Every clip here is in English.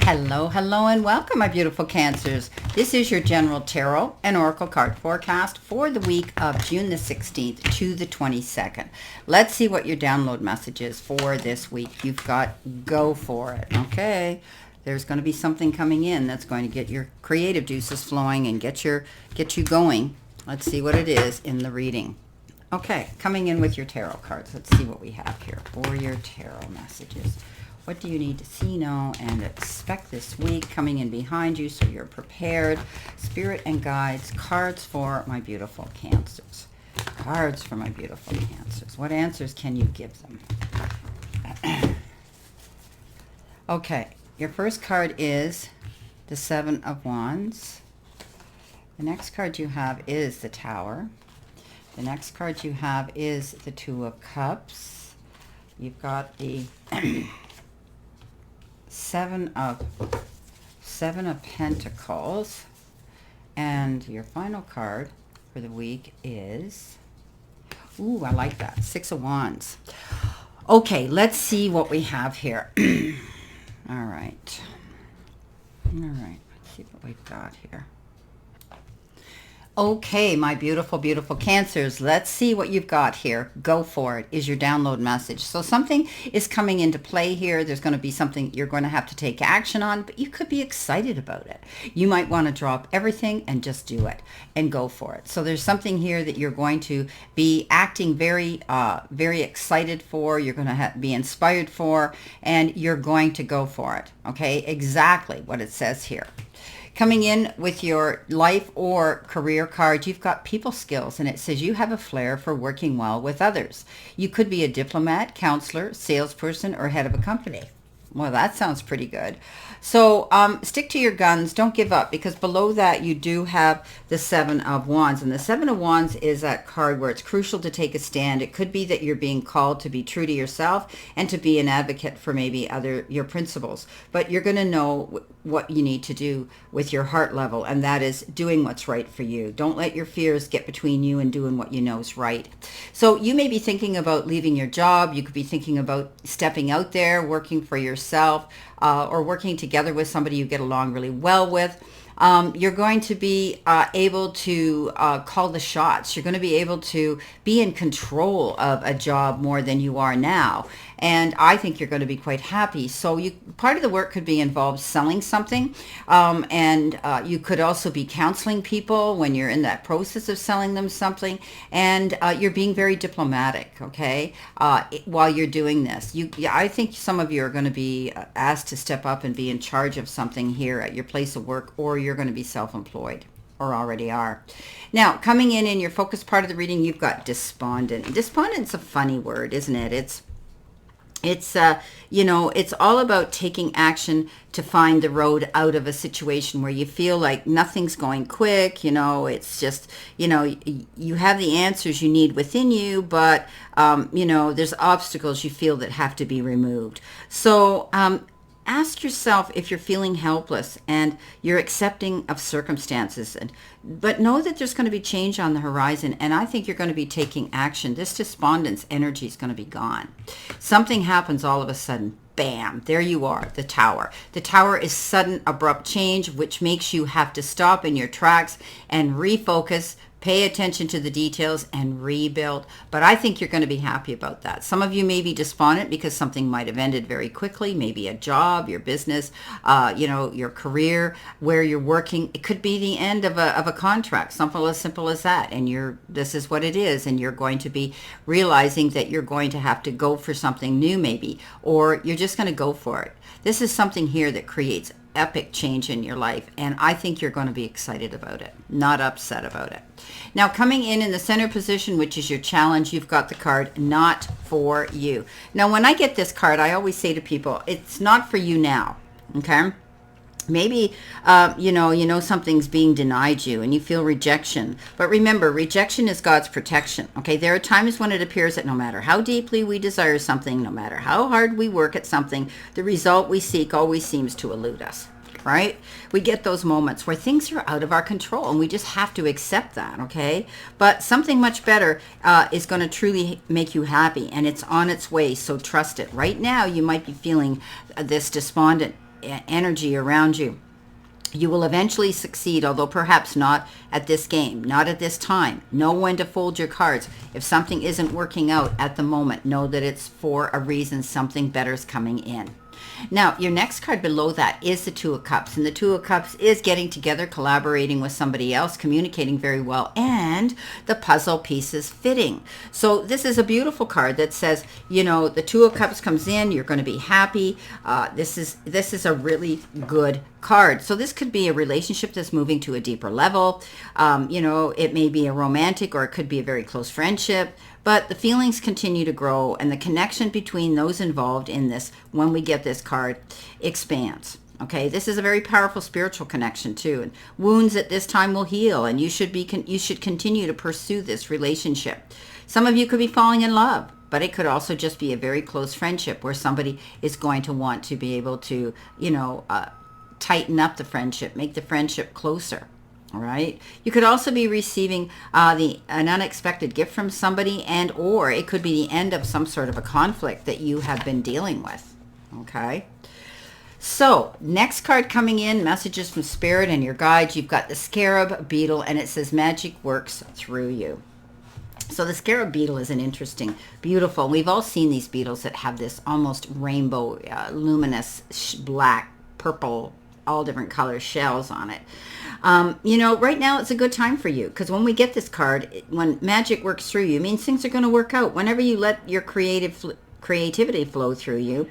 Hello, hello, and welcome, my beautiful Cancers. This is your General Tarot and Oracle card forecast for the week of June the 16th to the 22nd. Let's see what your download message is for this week. You've got go for it. Okay. There's going to be something coming in that's going to get your creative juices flowing and get you going. Let's see what it is in the reading. Okay, coming in with your tarot cards. Let's see what we have here for your tarot messages. What do you need to see, know, and expect this week coming in behind you so you're prepared? Spirit and guides, cards for my beautiful Cancers. Cards for my beautiful Cancers. What answers can you give them? Okay, your first card is the Seven of Wands. The next card you have is the Tower. The next card you have is the Two of Cups. You've got the Seven of Pentacles, and your final card for the week is, ooh, I like that, Six of Wands. Okay, let's see what we have here. All right, let's see what we've got here. Okay, my beautiful, beautiful Cancers, let's see what you've got here. Go for it is your download message. So something is coming into play here. There's going to be something you're going to have to take action on, but you could be excited about it. You might want to drop everything and just do it and go for it. So there's something here that you're going to be acting very, very excited for. You're going to be inspired for, and you're going to go for it. Okay, exactly what it says here. Coming in with your life or career card, you've got people skills, and it says you have a flair for working well with others. You could be a diplomat, counselor, salesperson, or head of a company. Well, that sounds pretty good. So stick to your guns. Don't give up, because below that you do have the Seven of Wands. And the Seven of Wands is that card where it's crucial to take a stand. It could be that you're being called to be true to yourself and to be an advocate for maybe your principles. But you're going to know what you need to do with your heart level, and that is doing what's right for you. Don't let your fears get between you and doing what you know is right. So you may be thinking about leaving your job. You could be thinking about stepping out there, working for yourself, or working together with somebody you get along really well with. You're going to be able to call the shots. You're going to be able to be in control of a job more than you are now. And I think you're going to be quite happy. So part of the work could be involved selling something. And you could also be counseling people when you're in that process of selling them something. And you're being very diplomatic, okay, while you're doing this. I think some of you are going to be asked to step up and be in charge of something here at your place of work, or you're going to be self-employed, or already are. Now, coming in your focus part of the reading, you've got despondent. Despondent's a funny word, isn't it? It's all about taking action to find the road out of a situation where you feel like nothing's going quick. It's just, you have the answers you need within you, but, there's obstacles you feel that have to be removed. So, ask yourself if you're feeling helpless and you're accepting of circumstances, but know that there's going to be change on the horizon, and I think you're going to be taking action. This despondence energy is going to be gone. Something happens all of a sudden. Bam, there you are, the Tower. The Tower is sudden, abrupt change, which makes you have to stop in your tracks and refocus, pay attention to the details, and rebuild. But I think you're going to be happy about that. Some of you may be despondent because something might have ended very quickly, maybe a job, your business, your career, where you're working. It could be the end of a contract, something as simple as that. And this is what it is. And you're going to be realizing that you're going to have to go for something new maybe, or you're just going to go for it. This is something here that creates epic change in your life, and I think you're going to be excited about it, not upset about it. Now, coming in the center position, which is your challenge, you've got the card Not For You. Now, when I get this card, I always say to people, it's not for you now, okay? Maybe, something's being denied you and you feel rejection. But remember, rejection is God's protection, okay? There are times when it appears that no matter how deeply we desire something, no matter how hard we work at something, the result we seek always seems to elude us, right? We get those moments where things are out of our control, and we just have to accept that, okay? But something much better is going to truly make you happy, and it's on its way, so trust it. Right now, you might be feeling this despondent energy around you. You will eventually succeed, although perhaps not at this game, not at this time. Know when to fold your cards. If something isn't working out at the moment, know that it's for a reason. Something better is coming in. Now, your next card below that is the Two of Cups. And the Two of Cups is getting together, collaborating with somebody else, communicating very well, and the puzzle pieces fitting. So this is a beautiful card that says, you know, the Two of Cups comes in, you're going to be happy. This is a really good card. So this could be a relationship that's moving to a deeper level. You know, it may be a romantic, or it could be a very close friendship. But the feelings continue to grow, and the connection between those involved in this, when we get this card, expands. Okay, this is a very powerful spiritual connection too. And wounds at this time will heal, and you should continue to pursue this relationship. Some of you could be falling in love, but it could also just be a very close friendship where somebody is going to want to be able to, you know, tighten up the friendship, make the friendship closer. All right. You could also be receiving an unexpected gift from somebody, and or it could be the end of some sort of a conflict that you have been dealing with. Okay. So next card coming in, messages from Spirit and your guides. You've got the Scarab Beetle, and it says magic works through you. So the Scarab Beetle is an interesting, beautiful. We've all seen these beetles that have this almost rainbow, luminous, black, purple, all different color shells on it. You know, right now it's a good time for you, because when we get this card, when magic works through you, it means things are going to work out. Whenever you let your creativity flow through you,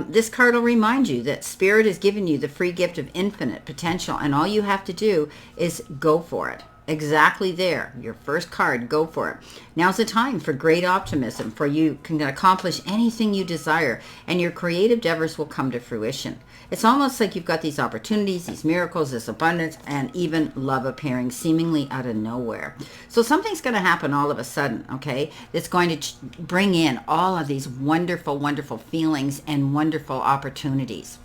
this card will remind you that Spirit has given you the free gift of infinite potential, and all you have to do is go for it. Exactly there. Your first card, go for it. Now's the time for great optimism, for you can accomplish anything you desire, and your creative endeavors will come to fruition. It's almost like you've got these opportunities, these miracles, this abundance, and even love appearing seemingly out of nowhere. So something's going to happen all of a sudden, okay? That's going to bring in all of these wonderful, wonderful feelings and wonderful opportunities.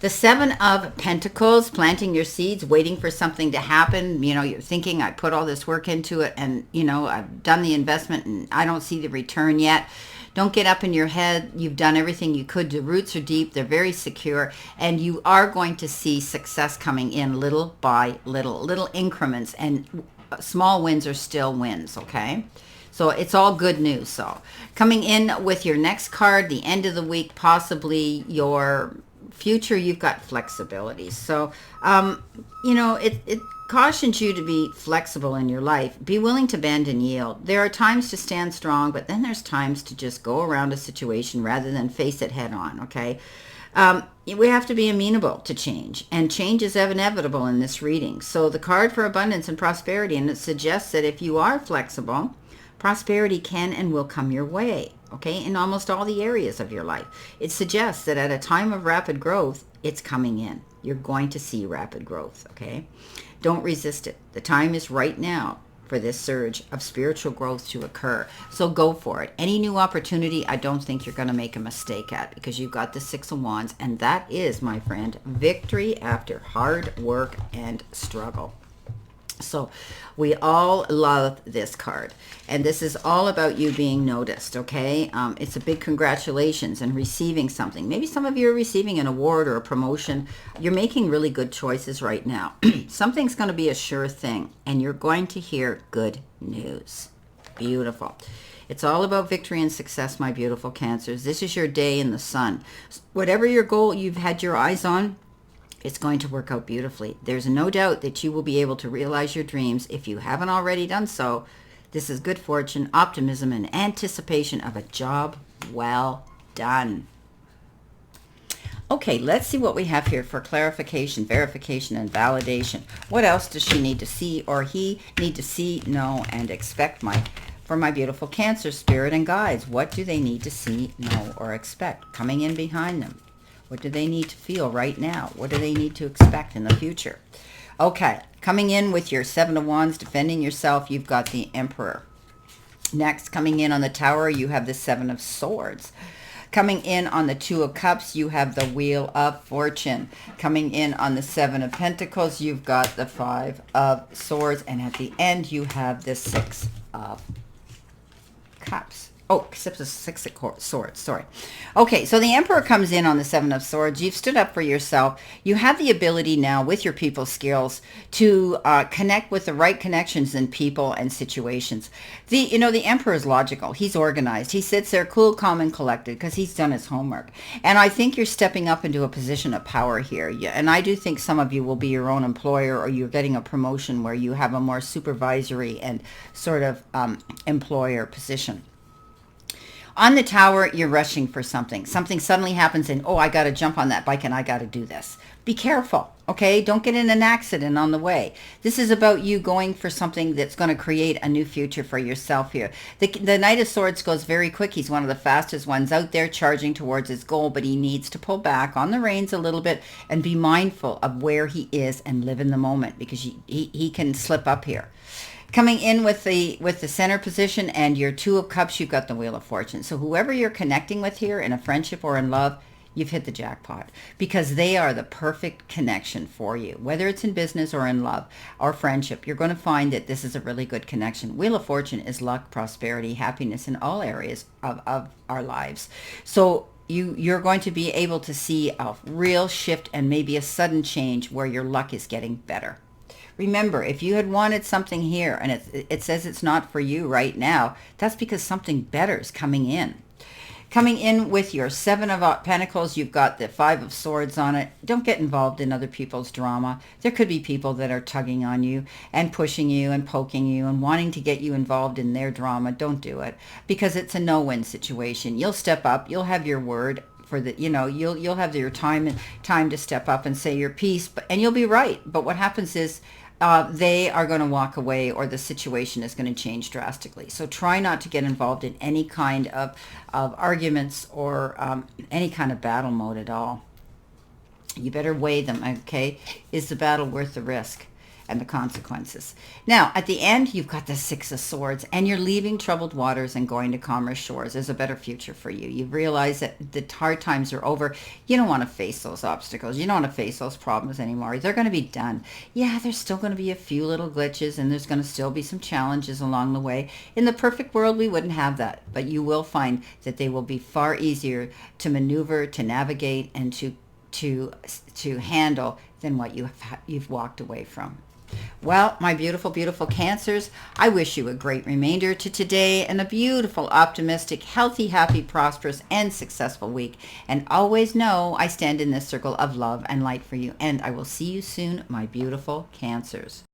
The Seven of Pentacles, planting your seeds, waiting for something to happen. You know, you're thinking, I put all this work into it, and, you know, I've done the investment and I don't see the return yet. Don't get up in your head. You've done everything you could. The roots are deep. They're very secure. And you are going to see success coming in little by little increments. And small wins are still wins, okay? So it's all good news. So coming in with your next card, the end of the week, possibly your future, you've got flexibility. So, you know, it cautions you to be flexible in your life. Be willing to bend and yield. There are times to stand strong, but then there's times to just go around a situation rather than face it head on, okay? We have to be amenable to change, and change is inevitable in this reading. So the card for abundance and prosperity, and it suggests that if you are flexible, prosperity can and will come your way, okay, in almost all the areas of your life. It suggests that at a time of rapid growth, it's coming in. You're going to see rapid growth, okay? Don't resist it. The time is right now for this surge of spiritual growth to occur. So go for it. Any new opportunity, I don't think you're going to make a mistake at, because you've got the Six of Wands, and that is, my friend, victory after hard work and struggle. So we all love this card, and this is all about you being noticed, okay? It's a big congratulations and receiving something. Maybe some of you are receiving an award or a promotion. You're making really good choices right now. Something's going to be a sure thing, and you're going to hear good news. Beautiful. It's all about victory and success, my beautiful Cancers. This is your day in the sun. Whatever your goal you've had your eyes on, it's going to work out beautifully. There's no doubt that you will be able to realize your dreams. If you haven't already done so, this is good fortune, optimism, and anticipation of a job well done. Okay, let's see what we have here for clarification, verification, and validation. What else does she need to see, or he need to see, know, and expect, for my beautiful Cancer Spirit and guides? What do they need to see, know, or expect coming in behind them? What do they need to feel right now? What do they need to expect in the future? Okay, coming in with your Seven of Wands, defending yourself, you've got the Emperor. Next, coming in on the Tower, you have the Seven of Swords. Coming in on the Two of Cups, you have the Wheel of Fortune. Coming in on the Seven of Pentacles, you've got the Five of Swords. And at the end, you have the Six of Cups. Oh, except the Six of Swords. Sorry. Okay, so the Emperor comes in on the Seven of Swords. You've stood up for yourself. You have the ability now with your people skills to connect with the right connections in people and situations. The Emperor is logical. He's organized. He sits there cool, calm, and collected because he's done his homework. And I think you're stepping up into a position of power here. Yeah, and I do think some of you will be your own employer, or you're getting a promotion where you have a more supervisory and sort of employer position. On the Tower, you're rushing for something. Something suddenly happens and, oh, I got to jump on that bike and I got to do this. Be careful, okay? Don't get in an accident on the way. This is about you going for something that's going to create a new future for yourself here. The Knight of Swords goes very quick. He's one of the fastest ones out there charging towards his goal, but he needs to pull back on the reins a little bit and be mindful of where he is and live in the moment, because he can slip up here. Coming in with the center position and your Two of Cups, you've got the Wheel of Fortune. So whoever you're connecting with here in a friendship or in love, you've hit the jackpot, because they are the perfect connection for you. Whether it's in business or in love or friendship, you're going to find that this is a really good connection. Wheel of Fortune is luck, prosperity, happiness in all areas of our lives. So you're going to be able to see a real shift and maybe a sudden change where your luck is getting better. Remember, if you had wanted something here and it says it's not for you right now, that's because something better is coming in. Coming in with your Seven of Pentacles, you've got the Five of Swords on it. Don't get involved in other people's drama. There could be people that are tugging on you and pushing you and poking you and wanting to get you involved in their drama. Don't do it, because it's a no-win situation. You'll step up. You'll have your word. You'll have your time to step up and say your piece, and you'll be right. But what happens is they are going to walk away, or the situation is going to change drastically. So try not to get involved in any kind of arguments or any kind of battle mode at all. You better weigh them, okay? Is the battle worth the risk and the consequences? Now, at the end, you've got the Six of Swords, and you're leaving troubled waters and going to calmer shores. There's a better future for you. You realize that the hard times are over. You don't want to face those obstacles. You don't want to face those problems anymore. They're going to be done. Yeah, there's still going to be a few little glitches, and there's going to still be some challenges along the way. In the perfect world, we wouldn't have that, but you will find that they will be far easier to maneuver, to navigate, and to handle than what you've walked away from. Well, my beautiful, beautiful Cancers, I wish you a great remainder to today and a beautiful, optimistic, healthy, happy, prosperous, and successful week. And always know I stand in this circle of love and light for you. And I will see you soon, my beautiful Cancers.